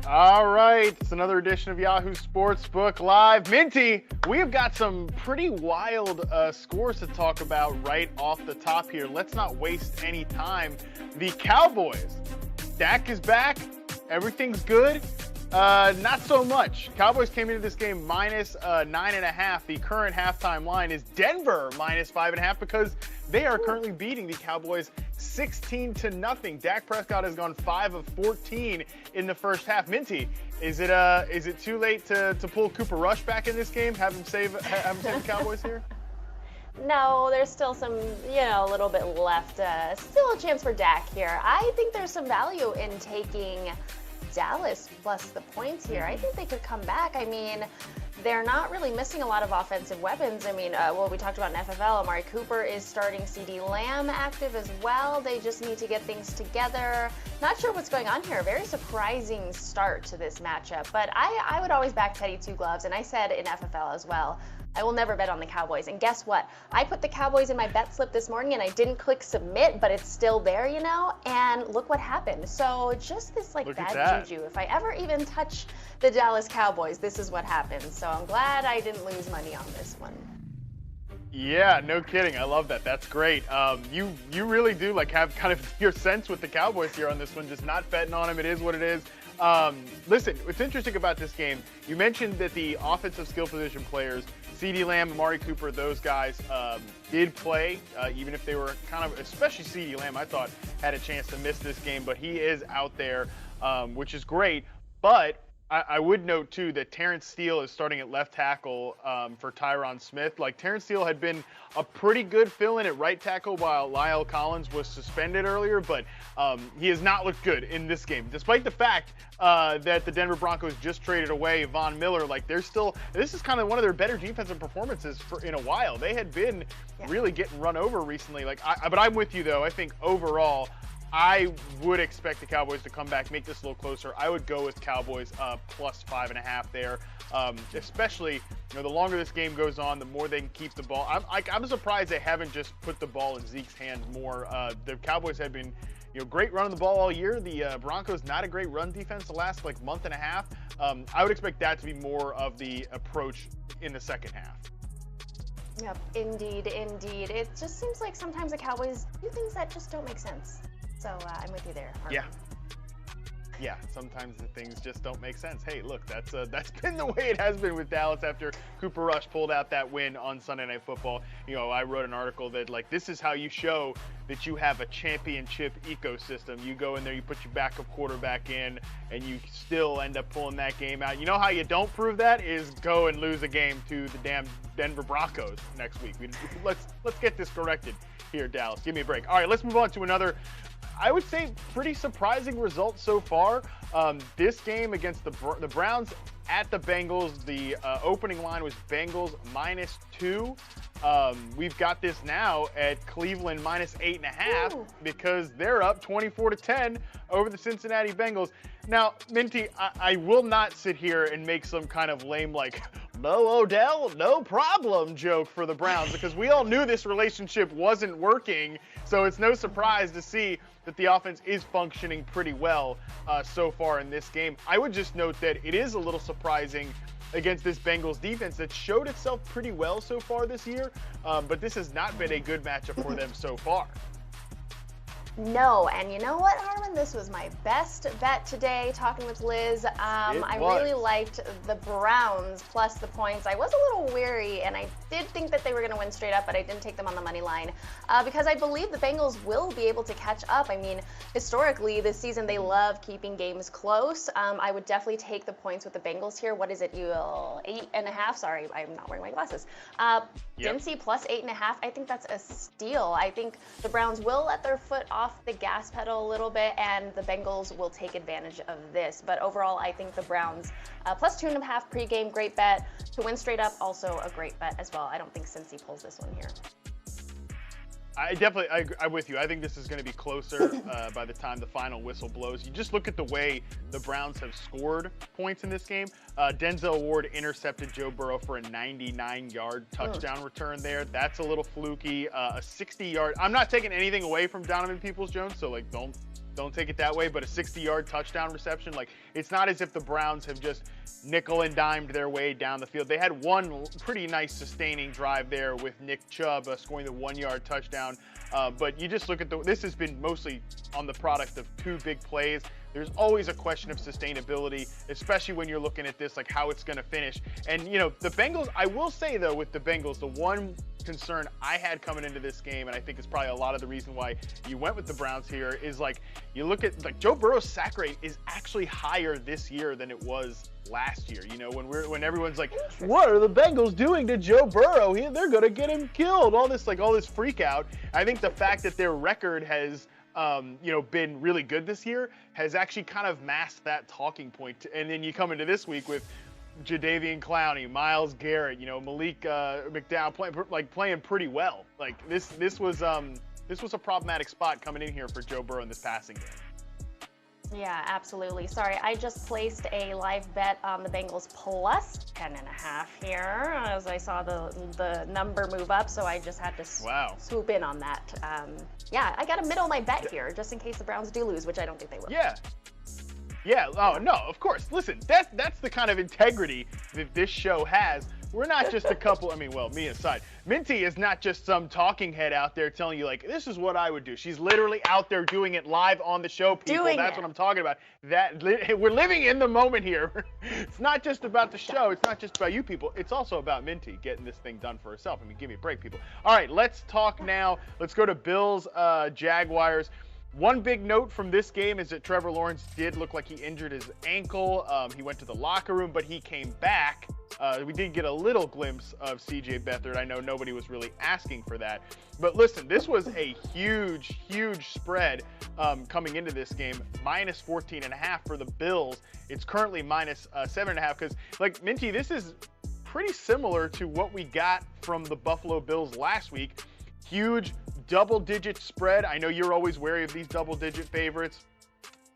All right, it's another edition of Yahoo Sportsbook Live. Minty, we have got some pretty wild scores to talk about right off the top here. Let's not waste any time. The Cowboys. Dak is back. Everything's good. Not so much. Cowboys came into this game minus 9.5. The current halftime line is Denver minus 5.5 because they are currently beating the Cowboys 16-0. Dak Prescott has gone 5 of 14 in the first half. Minty, is it too late to pull Cooper Rush back in this game? Have him save the Cowboys here? No, there's still some, a little bit left. Still a chance for Dak here. I think there's some value in taking Dallas plus the points here. I think they could come back. I mean, they're not really missing a lot of offensive weapons. I mean, we talked about in NFL. Amari Cooper is starting. CeeDee Lamb active as well. They just need to get things together. Not sure what's going on here. Very surprising start to this matchup. But I would always back Teddy Two Gloves, and I said in FFL as well, I will never bet on the Cowboys. And guess what? I put the Cowboys in my bet slip this morning and I didn't click submit, but it's still there, and look what happened. So just this bad juju. If I ever even touch the Dallas Cowboys, this is what happens. So I'm glad I didn't lose money on this one. Yeah, no kidding. I love that. That's great. You really do have kind of your sense with the Cowboys here on this one, just not betting on them. It is what it is. Listen, what's interesting about this game, you mentioned that the offensive skill position players, CeeDee Lamb, Amari Cooper, those guys did play, even if they were kind of, especially CeeDee Lamb, I thought had a chance to miss this game, but he is out there, which is great. But I would note, too, that Terrence Steele is starting at left tackle for Tyron Smith. Terrence Steele had been a pretty good fill-in at right tackle while Lyle Collins was suspended earlier, but he has not looked good in this game. Despite the fact that the Denver Broncos just traded away Von Miller, this is kind of one of their better defensive performances in a while. They had been really getting run over recently. But I'm with you, though. I think overall, I would expect the Cowboys to come back, make this a little closer. I would go with Cowboys plus 5.5 there, especially the longer this game goes on, the more they can keep the ball. I'm surprised they haven't just put the ball in Zeke's hands more. The Cowboys have been great running the ball all year. The Broncos not a great run defense the last month and a half. I would expect that to be more of the approach in the second half. Yep, indeed. It just seems like sometimes the Cowboys do things that just don't make sense. So I'm with you there, Harvey. Yeah, sometimes the things just don't make sense. Hey, look, that's been the way it has been with Dallas after Cooper Rush pulled out that win on Sunday Night Football. I wrote an article that this is how you show that you have a championship ecosystem. You go in there, you put your backup quarterback in, and you still end up pulling that game out. You know how you don't prove that is go and lose a game to the damn Denver Broncos next week. Let's get this corrected here, Dallas. Give me a break. All right, let's move on to another, I would say, pretty surprising result so far. This game against the Browns at the Bengals, the opening line was Bengals -2. We've got this now at Cleveland -8.5 because they're up 24-10 over the Cincinnati Bengals. Now, Minty, I will not sit here and make some kind of lame no Odell, no problem joke for the Browns because we all knew this relationship wasn't working. So it's no surprise to see that the offense is functioning pretty well so far in this game. I would just note that it is a little surprising against this Bengals defense that showed itself pretty well so far this year, but this has not been a good matchup for them so far. No, and you know what, Harmon? This was my best bet today, talking with Liz. I really liked the Browns plus the points. I was a little weary, and I did think that they were going to win straight up, but I didn't take them on the money line because I believe the Bengals will be able to catch up. I mean, historically, this season, they love keeping games close. I would definitely take the points with the Bengals here. What is it, 8.5? Sorry, I'm not wearing my glasses. Dempsey plus 8.5. I think that's a steal. I think the Browns will let their foot off the gas pedal a little bit, and the Bengals will take advantage of this. But overall, I think the Browns plus 2.5 pregame, great bet. To win straight up, also a great bet as well. I don't think Cincy pulls this one here. I'm with you. I think this is going to be closer by the time the final whistle blows. You just look at the way the Browns have scored points in this game. Denzel Ward intercepted Joe Burrow for a 99-yard touchdown return there. That's a little fluky. A 60-yard. I'm not taking anything away from Donovan Peoples-Jones, so don't Don't take it that way, but a 60-yard touchdown reception. Like, it's not as if the Browns have just nickel and dimed their way down the field. They had one pretty nice sustaining drive there with Nick Chubb scoring the 1-yard touchdown. But you just look at this has been mostly on the product of 2 big plays. There's always a question of sustainability, especially when you're looking at this, like how it's going to finish. And, you know, the Bengals, I will say, though, with the Bengals, the one concern I had coming into this game, and I think it's probably a lot of the reason why you went with the Browns here, is like you look at like Joe Burrow's sack rate is actually higher this year than it was last year. You know, when everyone's like, what are the Bengals doing to Joe Burrow? They're going to get him killed. All this freak out. I think the fact that their record has been really good this year has actually kind of masked that talking point. And then you come into this week with Jadeveon Clowney, Myles Garrett, Malik McDowell playing pretty well. Like this was a problematic spot coming in here for Joe Burrow in this passing game. Yeah, absolutely. Sorry, I just placed a live bet on the Bengals plus 10.5 here as I saw the number move up, so I just had to swoop in on that. Yeah, I got to middle my bet here just in case the Browns do lose, which I don't think they will. Yeah. Oh no, of course. Listen, that's the kind of integrity that this show has. We're not just a couple. I mean, well, me aside, Minty is not just some talking head out there telling you like, this is what I would do. She's literally out there doing it live on the show, people. That's what I'm talking about. We're living in the moment here. It's not just about the show. It's not just about you people. It's also about Minty getting this thing done for herself. I mean, give me a break, people. All right, let's talk now. Let's go to Bills, Jaguars. One big note from this game is that Trevor Lawrence did look like he injured his ankle. He went to the locker room, but he came back. We did get a little glimpse of C.J. Beathard. I know nobody was really asking for that. But listen, this was a huge, huge spread coming into this game. Minus 14.5 for the Bills. It's currently minus 7.5 because, like, Minty, this is pretty similar to what we got from the Buffalo Bills last week. Huge double-digit spread. I know you're always wary of these double-digit favorites.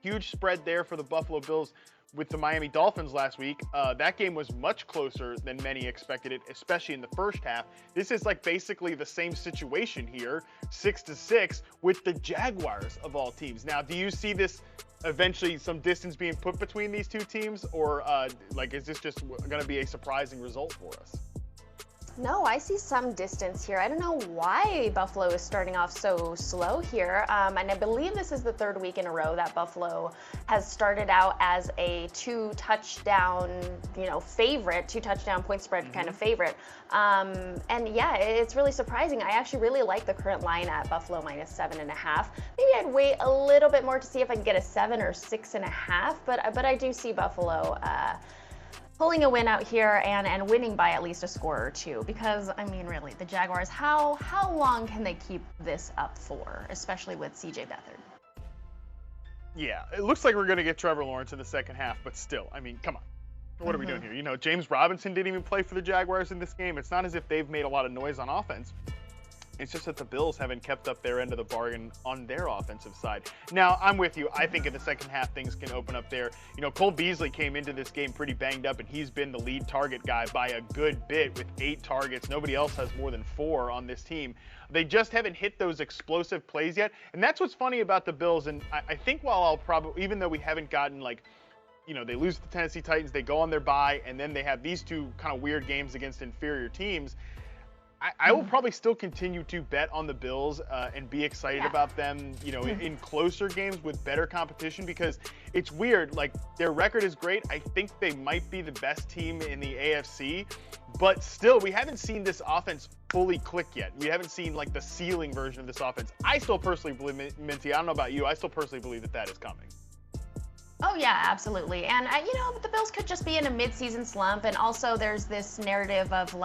Huge spread there for the Buffalo Bills with the Miami Dolphins last week. That game was much closer than many expected it, especially in the first half. This is like basically the same situation here, 6-6 with the Jaguars of all teams. Now, do you see this eventually some distance being put between these two teams, or is this just going to be a surprising result for us? No, I see some distance here. I don't know why Buffalo is starting off so slow here. And I believe this is the 3rd week in a row that Buffalo has started out as a 2-touchdown, favorite, 2-touchdown point spread kind of favorite. And yeah, it's really surprising. I actually really like the current line at Buffalo minus 7.5. Maybe I'd wait a little bit more to see if I can get a 7 or 6.5. But I do see Buffalo pulling a win out here and winning by at least a score or two, because I mean, really, the Jaguars, how long can they keep this up for, especially with C.J. Beathard? Yeah, it looks like we're going to get Trevor Lawrence in the second half, but still, I mean, come on. What are we doing here? James Robinson didn't even play for the Jaguars in this game. It's not as if they've made a lot of noise on offense. It's just that the Bills haven't kept up their end of the bargain on their offensive side. Now, I'm with you. I think in the second half, things can open up there. Cole Beasley came into this game pretty banged up, and he's been the lead target guy by a good bit with 8 targets. Nobody else has more than 4 on this team. They just haven't hit those explosive plays yet. And that's what's funny about the Bills. And I think while I'll probably, even though we haven't gotten they lose to the Tennessee Titans, they go on their bye, and then they have these 2 kind of weird games against inferior teams. I will probably still continue to bet on the Bills and be excited about them, in closer games with better competition, because it's weird. Like, their record is great. I think they might be the best team in the AFC, but still, we haven't seen this offense fully click yet. We haven't seen the ceiling version of this offense. I still personally believe, Minty, I don't know about you, I still personally believe that is coming. Oh yeah, absolutely. And the Bills could just be in a mid-season slump, and also there's this narrative of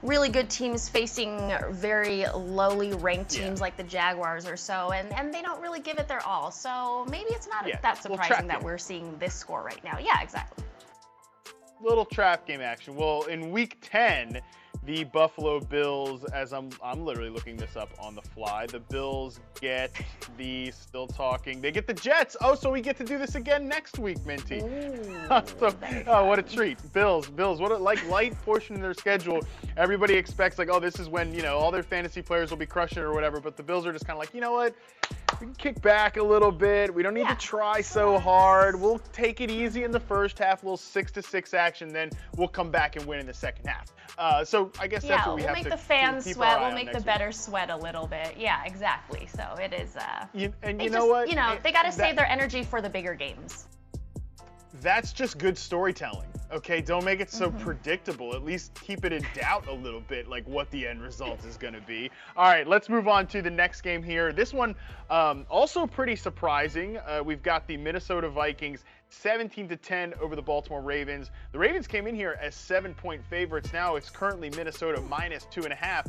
really good teams facing very lowly ranked teams like the Jaguars or so, and they don't really give it their all. So maybe it's not that surprising that we're seeing this score right now. Yeah, exactly. Little trap game action. Well, in week 10, the Buffalo Bills, as I'm literally looking this up on the fly. The Bills get they get the Jets. Oh, so we get to do this again next week, Minty. What a treat. Bills, what a light portion of their schedule. Everybody expects like, oh, this is when, all their fantasy players will be crushing it or whatever, but the Bills are just kind of like, you know what? We can kick back a little bit. We don't need to try so hard. We'll take it easy in the first half. We'll 6-6 action, then we'll come back and win in the second half. So I guess that's what we have to keep our eye on. We'll make the fans sweat. We'll make the bettors sweat a little bit. Yeah, exactly. So it is. They got to save their energy for the bigger games. That's just good storytelling. Okay, don't make it so predictable. At least keep it in doubt a little bit, like what the end result is going to be. All right, let's move on to the next game here. This one also pretty surprising. We've got the Minnesota Vikings 17-10 over the Baltimore Ravens. The Ravens came in here as 7-point favorites. Now it's currently Minnesota -2.5.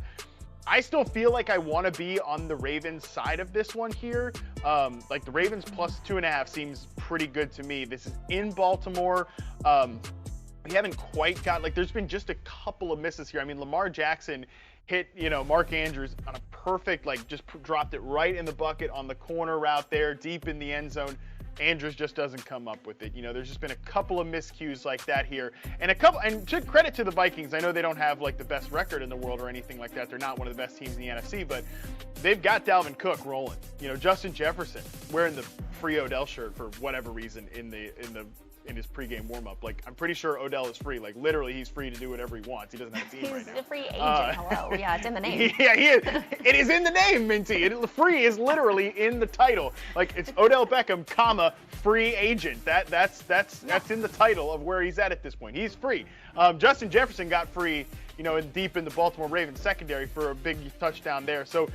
I still feel like I want to be on the Ravens side of this one here. Like the Ravens +2.5 seems pretty good to me. This is in Baltimore. We haven't quite got, there's been just a couple of misses here. I mean, Lamar Jackson hit, Mark Andrews on a perfect, just dropped it right in the bucket on the corner route there, deep in the end zone. Andrews just doesn't come up with it. There's just been a couple of miscues like that here. And to credit to the Vikings, I know they don't have the best record in the world or anything like that. They're not one of the best teams in the NFC, but they've got Dalvin Cook rolling. Justin Jefferson wearing the free Odell shirt for whatever reason in his pregame warm-up. I'm pretty sure Odell is free. Literally, he's free to do whatever he wants. He doesn't have a team right now. He's a free agent. Hello. Yeah, it's in the name. Yeah, he is. It is in the name, Minty. Free is literally in the title. It's Odell Beckham, comma, free agent. That's in the title of where he's at this point. He's free. Justin Jefferson got free, deep in the Baltimore Ravens secondary for a big touchdown there. So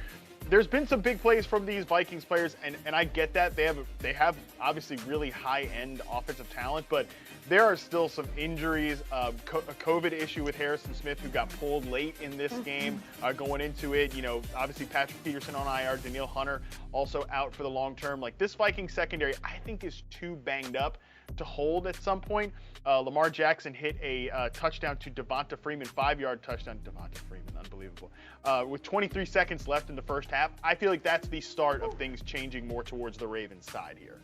there's been some big plays from these Vikings players, and I get that. They have obviously really high-end offensive talent, but there are still some injuries. A COVID issue with Harrison Smith, who got pulled late in this game going into it. Obviously Patrick Peterson on IR, Danielle Hunter also out for the long term. This Vikings secondary, I think, is too banged up to hold at some point. Lamar Jackson hit a touchdown to Devonta Freeman, 5-yard touchdown. Devonta Freeman, unbelievable. With 23 seconds left in the first half, I feel like that's the start of things changing more towards the Ravens side here.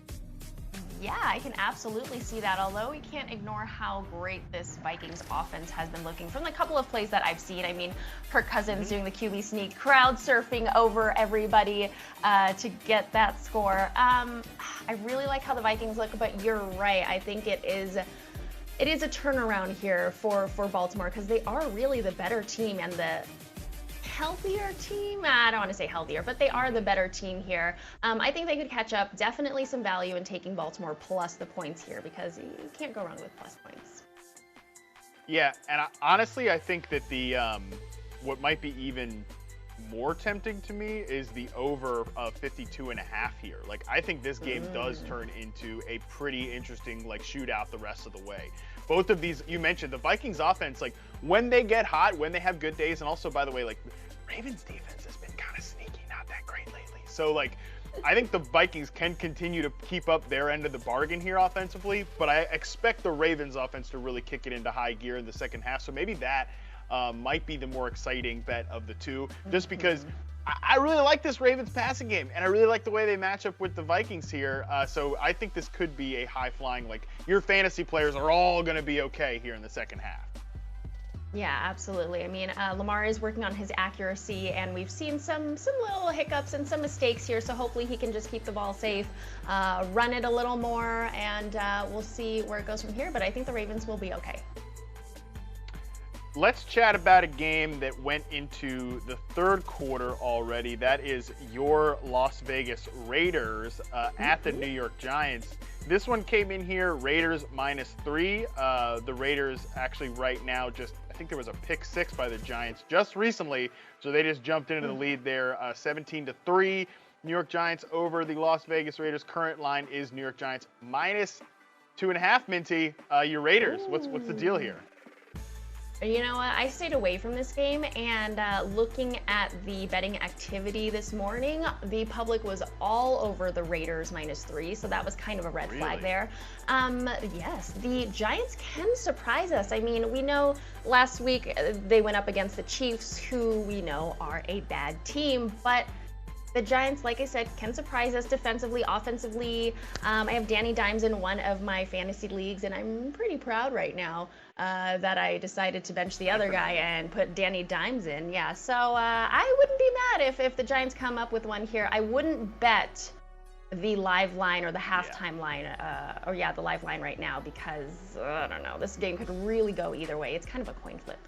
Yeah, I can absolutely see that, although we can't ignore how great this Vikings offense has been looking from the couple of plays that I've seen. I mean, Kirk Cousins doing the QB sneak, crowd surfing over everybody to get that score. I really like how the Vikings look, but you're right. I think it is a turnaround here for Baltimore, because they are really the better team and the healthier team. I don't want to say healthier, but they are the better team here. I think they could catch up. Definitely some value in taking Baltimore plus the points here, because you can't go wrong with plus points. Yeah, and honestly, I think that the what might be even more tempting to me is the over of 52.5 here. I think this game does turn into a pretty interesting shootout the rest of the way. Both of these, you mentioned the Vikings offense, when they get hot, when they have good days, and also, by the way, Ravens defense has been kind of sneaky, not that great lately. So I think the Vikings can continue to keep up their end of the bargain here offensively, but I expect the Ravens offense to really kick it into high gear in the second half. So maybe that might be the more exciting bet of the two, just because I really like this Ravens passing game, and I really like the way they match up with the Vikings here. So I think this could be a high-flying, your fantasy players are all going to be okay here in the second half. Yeah, absolutely. I mean, Lamar is working on his accuracy, and we've seen some little hiccups and some mistakes here, so hopefully he can just keep the ball safe, run it a little more, and we'll see where it goes from here, but I think the Ravens will be okay. Let's chat about a game that went into the third quarter already. That is your Las Vegas Raiders at the New York Giants. This one came in here, Raiders -3. The Raiders actually right now I think there was a pick 6 by the Giants just recently, so they just jumped into the lead there, 17-3. New York Giants over the Las Vegas Raiders. Current line is New York Giants -2.5, Minty. Your Raiders, what's the deal here? You know what? I stayed away from this game, and looking at the betting activity this morning, the public was all over the Raiders -3, so that was kind of a red flag there. Yes, the Giants can surprise us. I mean, we know last week they went up against the Chiefs, who we know are a bad team, but the Giants, like I said, can surprise us defensively, offensively. I have Danny Dimes in one of my fantasy leagues, and I'm pretty proud right now that I decided to bench the other guy and put Danny Dimes in. Yeah, so I wouldn't be mad if the Giants come up with one here. I wouldn't bet the live line or the halftime line, the live line right now, because I don't know, this game could really go either way. It's kind of a coin flip.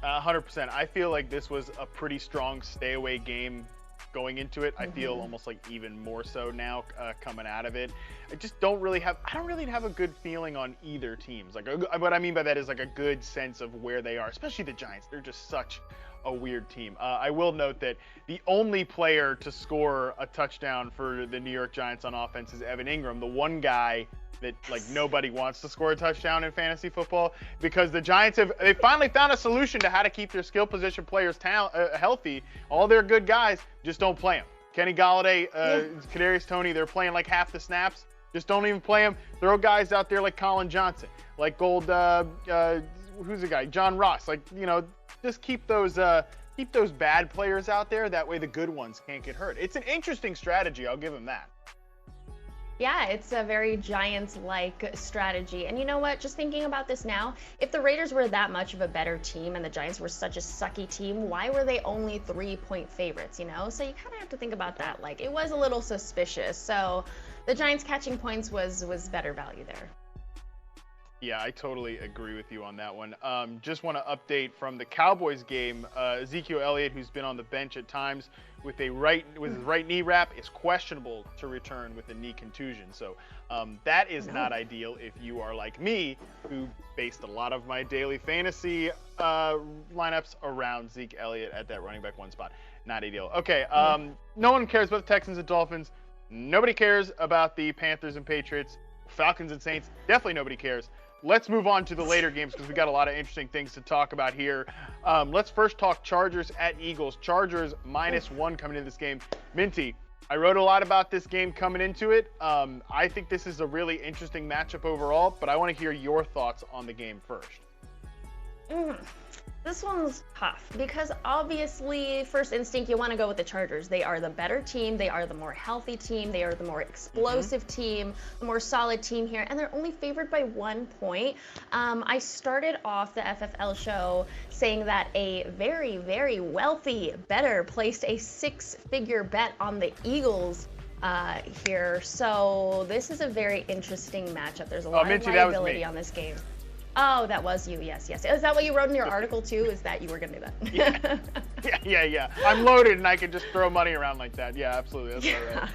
100%. I feel like this was a pretty strong stay away game going into it. I feel almost like even more so now coming out of it. I don't really have a good feeling on either teams. Like, what I mean by that is like a good sense of where they are, especially the Giants. They're just such a weird team. I will note that the only player to score a touchdown for the New York Giants on offense is Evan Ingram, the one guy that like nobody wants to score a touchdown in fantasy football, because the Giants they finally found a solution to how to keep their skill position players healthy. All their good guys, just don't play them. Kenny Golladay, Kadarius Toney, they're playing like half the snaps. Just don't even play them. Throw guys out there like Colin Johnson, like who's the guy, John Ross. Like, you know, just keep those bad players out there. That way the good ones can't get hurt. It's an interesting strategy. I'll give them that. Yeah, it's a very Giants-like strategy. And you know what? Just thinking about this now, if the Raiders were that much of a better team and the Giants were such a sucky team, why were they only 3-point favorites, you know? So you kind of have to think about that. Like, it was a little suspicious. So the Giants catching points was better value there. Yeah, I totally agree with you on that one. Just want to update from the Cowboys game. Ezekiel Elliott, who's been on the bench at times with his right knee wrap, is questionable to return with a knee contusion. So that is not ideal if you are like me, who based a lot of my daily fantasy lineups around Zeke Elliott at that running back one spot. Not ideal. Okay, no one cares about the Texans and Dolphins. Nobody cares about the Panthers and Patriots. Falcons and Saints, definitely nobody cares. Let's move on to the later games because we got a lot of interesting things to talk about here. Let's first talk Chargers at Eagles. Chargers -1 coming into this game. Minty, I wrote a lot about this game coming into it. I think this is a really interesting matchup overall, but I want to hear your thoughts on the game first. This one's tough because obviously, first instinct, you want to go with the Chargers. They are the better team. They are the more healthy team. They are the more explosive team, the more solid team here, and they're only favored by 1 point. I started off the FFL show saying that a very, very wealthy bettor placed a 6-figure bet on the Eagles here. So this is a very interesting matchup. There's a lot of liability on this game. Oh, that was you. Yes. Is that what you wrote in your article too? Is that you were going to do that? Yeah. I'm loaded and I can just throw money around like that. Yeah, absolutely. That's all right.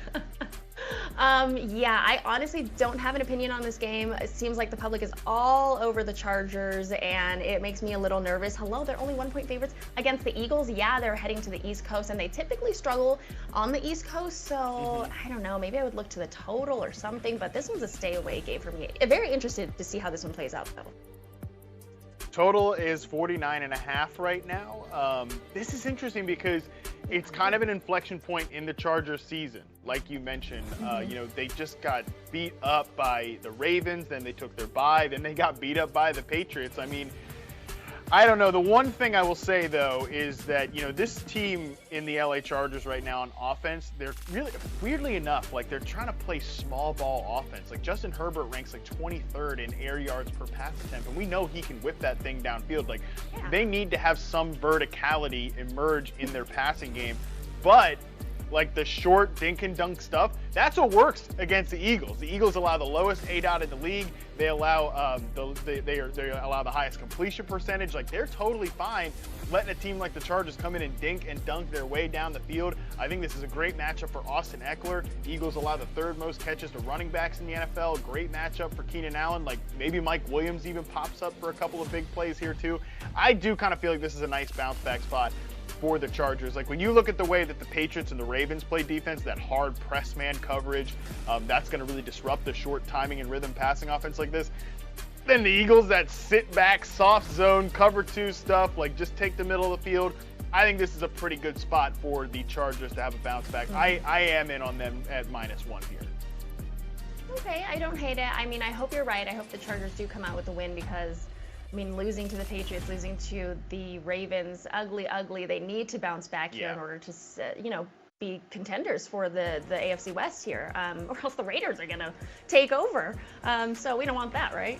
I honestly don't have an opinion on this game. It seems like the public is all over the Chargers, and it makes me a little nervous. Hello, they're only 1-point favorites against the Eagles. Yeah, they're heading to the East Coast, and they typically struggle on the East Coast. So I don't know. Maybe I would look to the total or something. But this one's a stay-away game for me. I'm very interested to see how this one plays out, though. Total is 49.5 right now. This is interesting because it's kind of an inflection point in the Chargers season. Like you mentioned, they just got beat up by the Ravens, then they took their bye, then they got beat up by the Patriots. I mean, I don't know. The one thing I will say, though, is that, this team in the LA Chargers right now on offense, they're really, weirdly enough, like they're trying to play small ball offense. Like Justin Herbert ranks like 23rd in air yards per pass attempt, and we know he can whip that thing downfield. Like, they need to have some verticality emerge in their passing game. But like the short dink and dunk stuff, that's what works against the Eagles. The Eagles allow the lowest ADOT in the league. They allow they allow the highest completion percentage. Like, they're totally fine letting a team like the Chargers come in and dink and dunk their way down the field. I think this is a great matchup for Austin Eckler. The Eagles allow the 3rd most catches to running backs in the NFL. Great matchup for Keenan Allen. Like, maybe Mike Williams even pops up for a couple of big plays here too. I do kind of feel like this is a nice bounce back spot for the Chargers. Like, when you look at the way that the Patriots and the Ravens play defense, that hard press man coverage, that's going to really disrupt the short timing and rhythm passing offense like this. Then the Eagles that sit back, soft zone, cover 2 stuff, like just take the middle of the field. I think this is a pretty good spot for the Chargers to have a bounce back. I am in on them at -1 here. Okay, I don't hate it. I mean, I hope you're right. I hope the Chargers do come out with a win because, I mean, losing to the Patriots, losing to the Ravens, ugly, ugly. They need to bounce back here in order to, you know, be contenders for the AFC West here, or else the Raiders are going to take over. So we don't want that, right?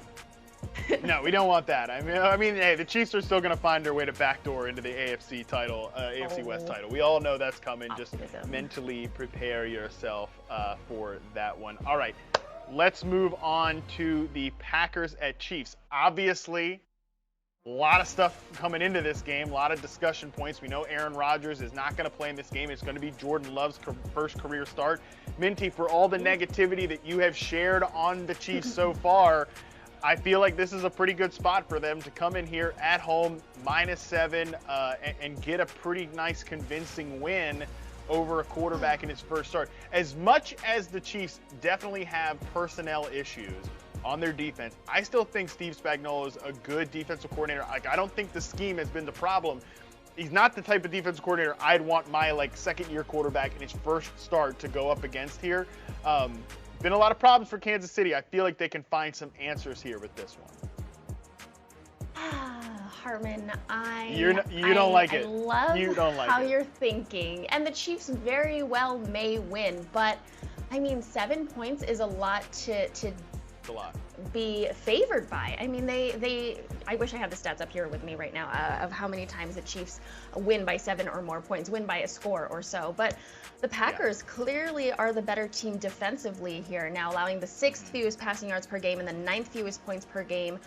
No, we don't want that. I mean, hey, the Chiefs are still going to find their way to backdoor into the AFC title, AFC West title. We all know that's coming. Just mentally prepare yourself for that one. All right, let's move on to the Packers at Chiefs. Obviously, a lot of stuff coming into this game, a lot of discussion points. We know Aaron Rodgers is not going to play in this game. It's going to be Jordan Love's first career start. Minty, for all the negativity that you have shared on the Chiefs so far, I feel like this is a pretty good spot for them to come in here at home, -7, and get a pretty nice convincing win over a quarterback in his first start. As much as the Chiefs definitely have personnel issues on their defense, I still think Steve Spagnuolo is a good defensive coordinator. Like, I don't think the scheme has been the problem. He's not the type of defensive coordinator I'd want my second-year quarterback in his first start to go up against here. Been a lot of problems for Kansas City. I feel like they can find some answers here with this one. Hartman, you don't like it. I love you don't like how it. you're thinking. And the Chiefs very well may win, but I mean, 7 points is a lot to be favored by. I mean, I wish I had the stats up here with me right now of how many times the Chiefs win by 7 or more points, win by a score or so. But the Packers clearly are the better team defensively here, now allowing the 6th fewest passing yards per game and the 9th fewest points per game.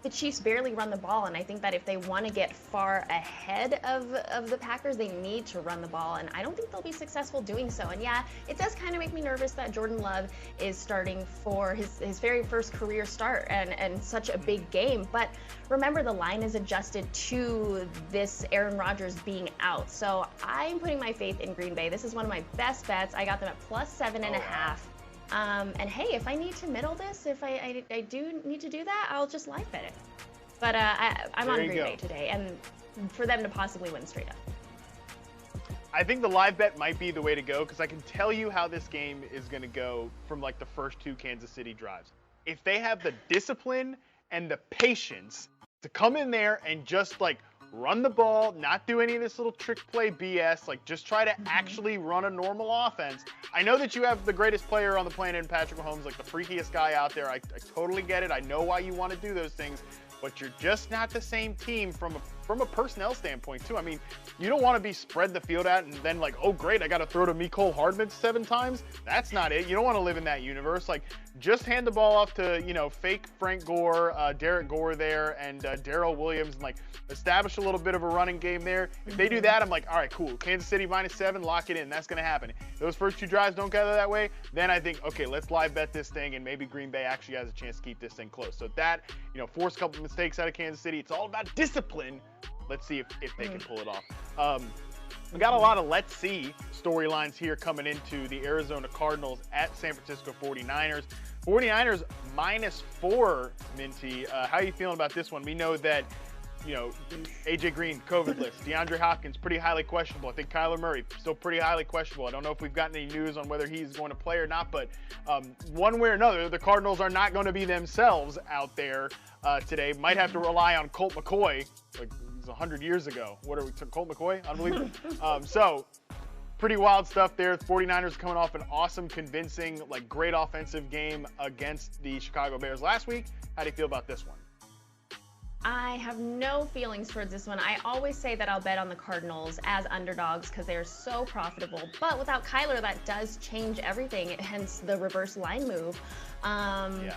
The Chiefs barely run the ball, and I think that if they want to get far ahead of the Packers, they need to run the ball, and I don't think they'll be successful doing so. And yeah, it does kind of make me nervous that Jordan Love is starting for his very first career start and such a big game. But remember, the line is adjusted to this Aaron Rodgers being out, so I'm putting my faith in Green Bay. This is one of my best bets. I got them at +7.5. And hey, if I need to middle this, if I do need to do that, I'll just live bet it. But I'm on Green Bay today, and for them to possibly win straight up. I think the live bet might be the way to go, because I can tell you how this game is going to go from the first 2 Kansas City drives. If they have the discipline and the patience to come in there and just run the ball, not do any of this little trick play BS, just try to actually run a normal offense. I know that you have the greatest player on the planet in Patrick Mahomes, the freakiest guy out there. I totally get it. I know why you want to do those things, but you're just not the same team from a personnel standpoint too. I mean, you don't want to be spread the field out and then oh great, I got to throw to Mecole Hardman 7 times. That's not it. You don't want to live in that universe. Just hand the ball off to fake Frank Gore, Derek Gore there, and Darrell Williams, and establish a little bit of a running game there. If they do that, I'm all right, cool. Kansas City -7, lock it in. That's going to happen. If those first 2 drives don't go that way, then I think, okay, let's live bet this thing, and maybe Green Bay actually has a chance to keep this thing close. So that, force a couple mistakes out of Kansas City. It's all about discipline. Let's see if they can pull it off. We got a lot of let's see storylines here coming into the Arizona Cardinals at San Francisco 49ers. 49ers -4, Minty. How are you feeling about this one? We know that, A.J. Green, COVID list. DeAndre Hopkins, pretty highly questionable. I think Kyler Murray, still pretty highly questionable. I don't know if we've gotten any news on whether he's going to play or not, but one way or another, the Cardinals are not going to be themselves out there today. Might have to rely on Colt McCoy, it was 100 years ago. What are we, Colt McCoy? Unbelievable. So, pretty wild stuff there. The 49ers coming off an awesome, convincing, great offensive game against the Chicago Bears last week. How do you feel about this one? I have no feelings towards this one. I always say that I'll bet on the Cardinals as underdogs because they're so profitable. But without Kyler, that does change everything, hence the reverse line move.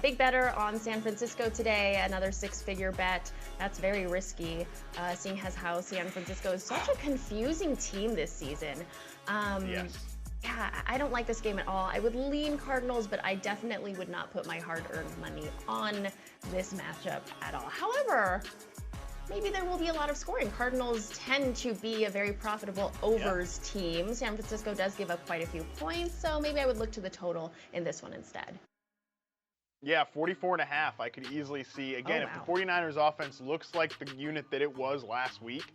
Big better on San Francisco today, another 6-figure bet. That's very risky, seeing as how San Francisco is such a confusing team this season. Yes. Yeah, I don't like this game at all. I would lean Cardinals, but I definitely would not put my hard-earned money on this matchup at all. However, maybe there will be a lot of scoring. Cardinals tend to be a very profitable overs team. San Francisco does give up quite a few points, so maybe I would look to the total in this one instead. Yeah, 44.5. I could easily see. Again, Oh, if the wow. 49ers offense looks like the unit that it was last week,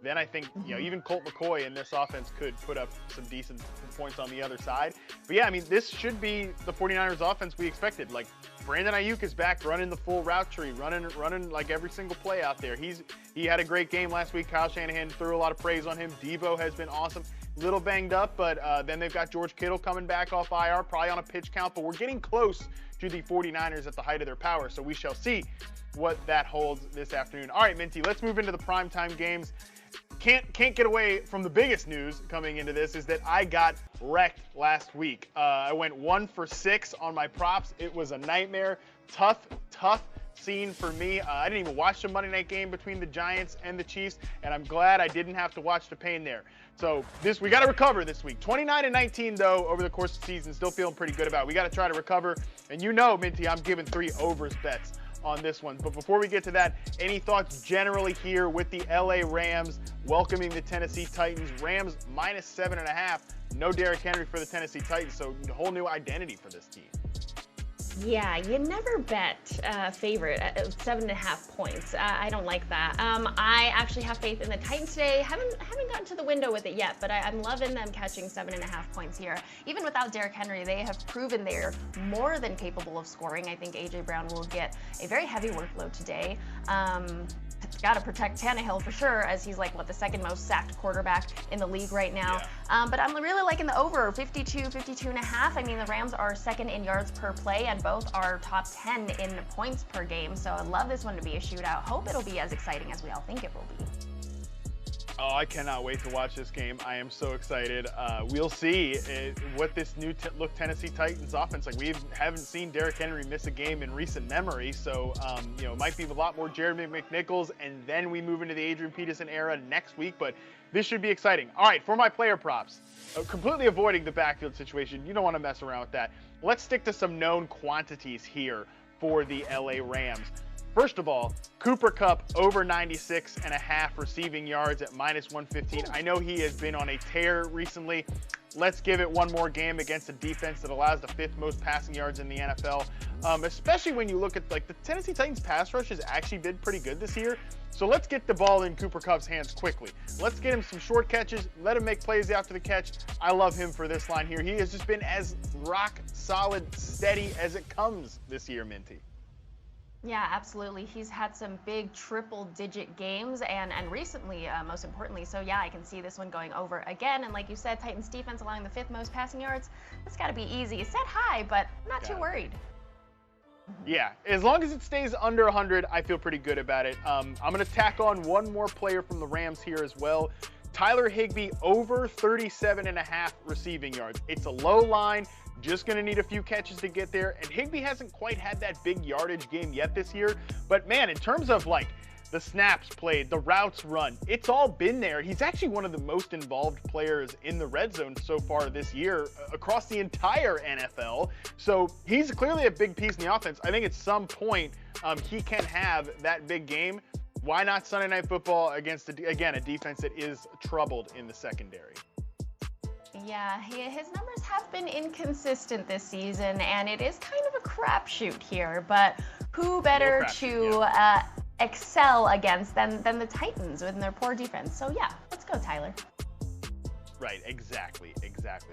then I think, even Colt McCoy in this offense could put up some decent points on the other side. But yeah, I mean, this should be the 49ers offense we expected. Like, Brandon Ayuk is back running the full route tree, running like every single play out there. He had a great game last week. Kyle Shanahan threw a lot of praise on him. Devo has been awesome. Little banged up, but then they've got George Kittle coming back off IR, probably on a pitch count, but we're getting close to the 49ers at the height of their power, so we shall see what that holds this afternoon. All right, Minty, let's move into the primetime games. Can't get away from the biggest news coming into this is that I got wrecked last week. I went 1 for 6 on my props. It was a nightmare. Tough scene for me. I didn't even watch the Monday night game between the Giants and the Chiefs, and I'm glad I didn't have to watch the pain there. So we got to recover this week. 29-19 though over the course of the season, still feeling pretty good about it. We got to try to recover, and you know, Minty, I'm giving 3 overs bets on this one. But before we get to that, any thoughts generally here with the LA Rams welcoming the Tennessee Titans? Rams -7.5. No Derrick Henry for the Tennessee Titans, so a whole new identity for this team. Yeah, you never bet favorite at 7.5 points. I don't like that. I actually have faith in the Titans today. Haven't gotten to the window with it yet, but I'm loving them catching 7.5 points here. Even without Derrick Henry, they have proven they're more than capable of scoring. I think A.J. Brown will get a very heavy workload today. Got to protect Tannehill for sure, as he's like, the second most sacked quarterback in the league right now. Yeah. But I'm really liking the over, 52.5. I mean, the Rams are second in yards per play, and both are top 10 in points per game. So I love this one to be a shootout. Hope it'll be as exciting as we all think it will be. Oh, I cannot wait to watch this game. I am so excited. We'll see what this new look Tennessee Titans offense like. We haven't seen Derrick Henry miss a game in recent memory, so it might be a lot more Jeremy McNichols, and then we move into the Adrian Peterson era next week. But this should be exciting. All right, for my player props, completely avoiding the backfield situation. You don't want to mess around with that. Let's stick to some known quantities here for the LA Rams. First of all, Cooper Kupp over 96.5 receiving yards at -115. I know he has been on a tear recently. Let's give it one more game against a defense that allows the 5th most passing yards in the NFL. Especially when you look at the Tennessee Titans pass rush has actually been pretty good this year. So let's get the ball in Cooper Kupp's hands quickly. Let's get him some short catches. Let him make plays after the catch. I love him for this line here. He has just been as rock solid, steady as it comes this year, Minty. Yeah, absolutely. He's had some big triple-digit games, and recently, most importantly. So yeah, I can see this one going over again. And like you said, Titans defense allowing the 5th most passing yards. That's got to be easy. It's set high, but I'm not too worried. Yeah, as long as it stays under 100, I feel pretty good about it. I'm going to tack on one more player from the Rams here as well. Tyler Higbee over 37.5 receiving yards. It's a low line. Just going to need a few catches to get there. And Higbee hasn't quite had that big yardage game yet this year. But man, in terms of the snaps played, the routes run, it's all been there. He's actually one of the most involved players in the red zone so far this year across the entire NFL. So he's clearly a big piece in the offense. I think at some point he can have that big game. Why not Sunday Night Football against, again, a defense that is troubled in the secondary? Yeah, his numbers have been inconsistent this season, and it is kind of a crapshoot here. But who better to excel against than the Titans with their poor defense? So yeah, let's go, Tyler. Right, exactly.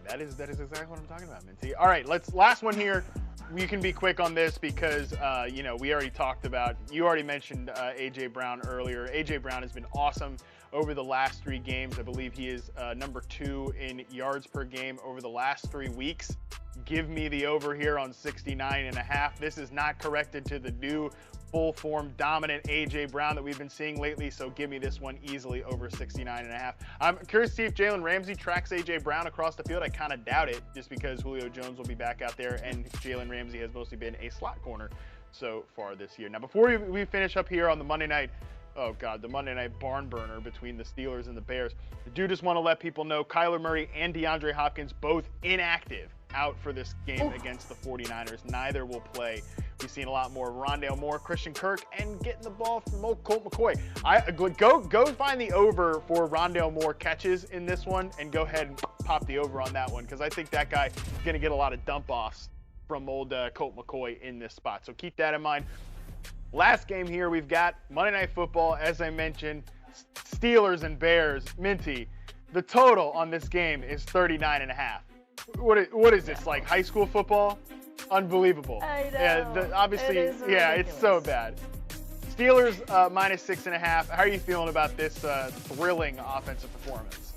That is exactly what I'm talking about, Minty. All right, last one here. We can be quick on this because we already talked about. You already mentioned A.J. Brown earlier. A.J. Brown has been awesome over the last 3 games. I believe he is number 2 in yards per game over the last 3 weeks. Give me the over here on 69.5. This is not corrected to the new full form dominant A.J. Brown that we've been seeing lately, so give me this one easily over 69.5. I'm curious to see if Jalen Ramsey tracks A.J. Brown across the field. I kind of doubt it, just because Julio Jones will be back out there, and Jalen Ramsey has mostly been a slot corner so far this year. Now, before we finish up here on the Monday night, the Monday night barn burner between the Steelers and the Bears, I do just want to let people know Kyler Murray and DeAndre Hopkins both inactive out for this game against the 49ers. Neither will play. We've seen a lot more Rondale Moore, Christian Kirk, and getting the ball from Colt McCoy. Go find the over for Rondale Moore catches in this one, and go ahead and pop the over on that one, because I think that guy is going to get a lot of dump offs from old Colt McCoy in this spot. So keep that in mind. Last game here, we've got Monday Night Football, as I mentioned, Steelers and Bears. Minty, the total on this game is 39.5. What is this, like high school football? Unbelievable. I know. Yeah, obviously, yeah, it's so bad. Steelers minus 6.5. How are you feeling about this thrilling offensive performance?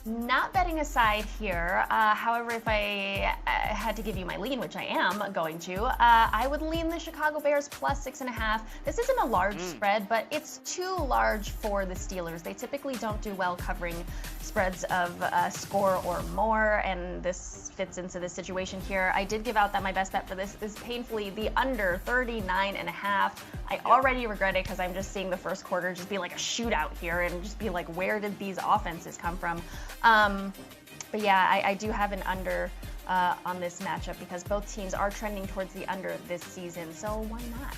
Not betting aside here. However, if I had to give you my lean, which I am going to, I would lean the Chicago Bears plus 6.5. This isn't a large spread, but it's too large for the Steelers. They typically don't do well covering spreads of a score or more, and this fits into this situation here. I did give out that my best bet for this is painfully the under 39.5. I already regret it because I'm just seeing the first quarter just be like a shootout here and just be like, where did these offenses come from? But yeah, I do have an under on this matchup because both teams are trending towards the under this season, so why not?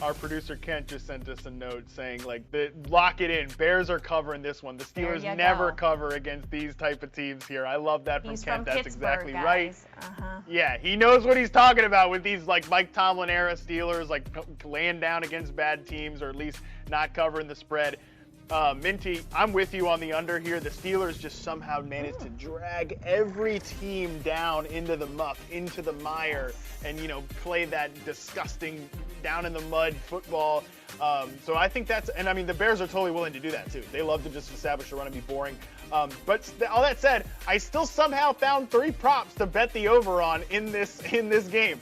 Our producer Kent just sent us a note saying, like, lock it in. Bears are covering this one. The Steelers never cover against these type of teams here. I love that from Kent. That's exactly right. Yeah, he knows what he's talking about with these, like, Mike Tomlin era Steelers, like, laying down against bad teams or at least not covering the spread. Minty, I'm with you on the under here. The Steelers just somehow managed to drag every team down into the muck, into the mire, and, you know, play that disgusting down in the mud football. So I think that's, and I mean, the Bears are totally willing to do that too. They love to just establish a run and be boring. But all that said, I still somehow found 3 props to bet the over on in this game.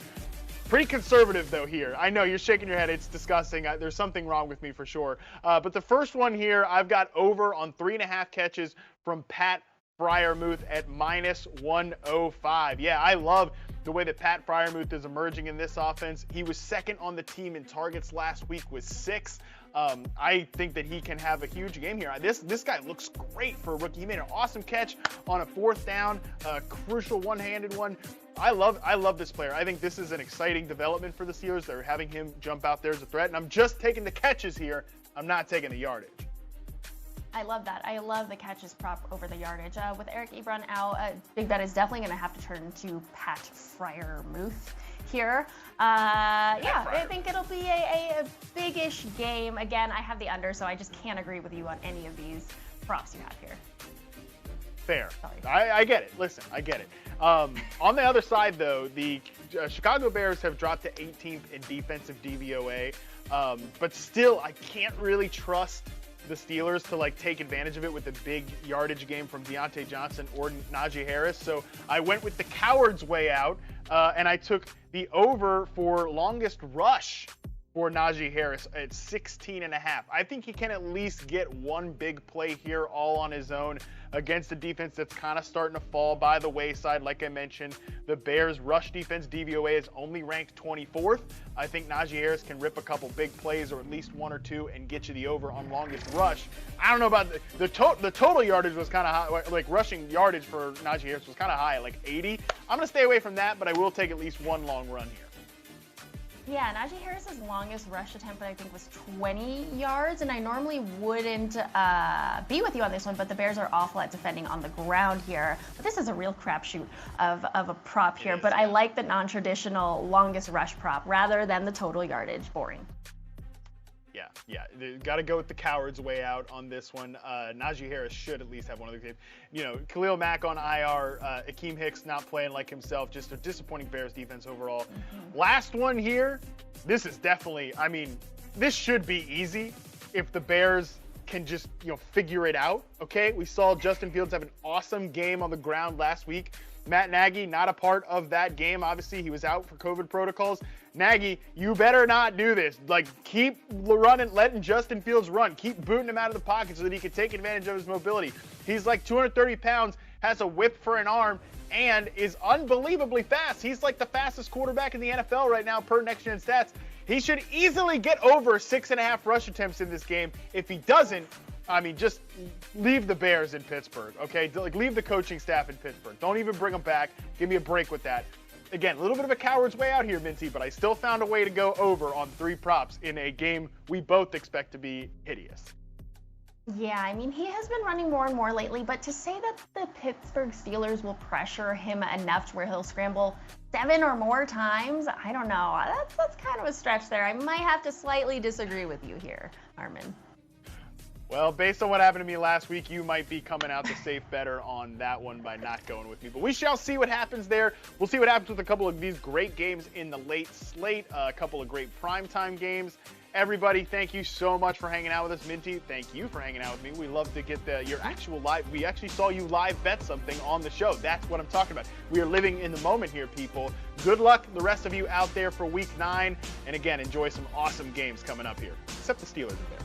Pretty conservative, though, here. I know you're shaking your head. It's disgusting. There's something wrong with me for sure. But the first one here, I've got over on 3.5 catches from Pat Freiermuth at minus 105. Yeah, I love the way that Pat Freiermuth is emerging in this offense. He was second on the team in targets last week with 6. I think that he can have a huge game here. This guy looks great for a rookie. He made an awesome catch on a 4th down, a crucial one-handed one. I love this player. I think this is an exciting development for the Steelers. They're having him jump out there as a threat, and I'm just taking the catches here. I'm not taking the yardage. I love that. I love the catches prop over the yardage. With Eric Ebron out, big bet is definitely going to have to turn to Pat Freiermuth here. Yeah, I think it'll be a big-ish game. Again, I have the under, so I just can't agree with you on any of these props you have here. Fair. I get it. Listen, I get it. On the other side, though, the Chicago Bears have dropped to 18th in defensive DVOA, but still, I can't really trust the Steelers to like take advantage of it with the big yardage game from Deontay Johnson or Najee Harris. So I went with the coward's way out, and I took the over for longest rush for Najee Harris at 16.5. I think he can at least get one big play here all on his own against a defense that's kind of starting to fall by the wayside. Like I mentioned, the Bears' rush defense DVOA is only ranked 24th. I think Najee Harris can rip a couple big plays or at least 1 or 2 and get you the over on longest rush. I don't know about the total yardage was kind of high, like rushing yardage for Najee Harris was kind of high, like 80. I'm going to stay away from that, but I will take at least one long run here. Yeah, Najee Harris's longest rush attempt, I think, was 20 yards, and I normally wouldn't be with you on this one, but the Bears are awful at defending on the ground here. But this is a real crapshoot of a prop here, but I like the non-traditional longest rush prop rather than the total yardage. Boring. Yeah, got to go with the coward's way out on this one. Najee Harris should at least have one of the games. You know, Khalil Mack on IR, Akeem Hicks not playing like himself, just a disappointing Bears defense overall. Last one here, this is definitely, I mean, this should be easy if the Bears can just, you know, figure it out, okay? We saw Justin Fields have an awesome game on the ground last week. Matt Nagy, not a part of that game. Obviously, he was out for COVID protocols. Nagy, you better not do this. Like, keep running, letting Justin Fields run. Keep booting him out of the pocket so that he can take advantage of his mobility. He's like 230 pounds, has a whip for an arm, and is unbelievably fast. He's like the fastest quarterback in the NFL right now per Next Gen Stats. He should easily get over 6.5 rush attempts in this game. If he doesn't, I mean, just leave the Bears in Pittsburgh, okay? Like, leave the coaching staff in Pittsburgh. Don't even bring them back. Give me a break with that. Again, a little bit of a coward's way out here, Minty, but I still found a way to go over on 3 props in a game we both expect to be hideous. Yeah, I mean, he has been running more and more lately, but to say that the Pittsburgh Steelers will pressure him enough to where he'll scramble 7 or more times, I don't know. That's kind of a stretch there. I might have to slightly disagree with you here, Armin. Well, based on what happened to me last week, you might be coming out the safe better on that one by not going with me. But we shall see what happens there. We'll see what happens with a couple of these great games in the late slate, a couple of great primetime games. Everybody, thank you so much for hanging out with us. Minty, thank you for hanging out with me. We love to get your actual live. We actually saw you live bet something on the show. That's what I'm talking about. We are living in the moment here, people. Good luck, the rest of you out there for Week 9. And again, enjoy some awesome games coming up here, except the Steelers and Bears.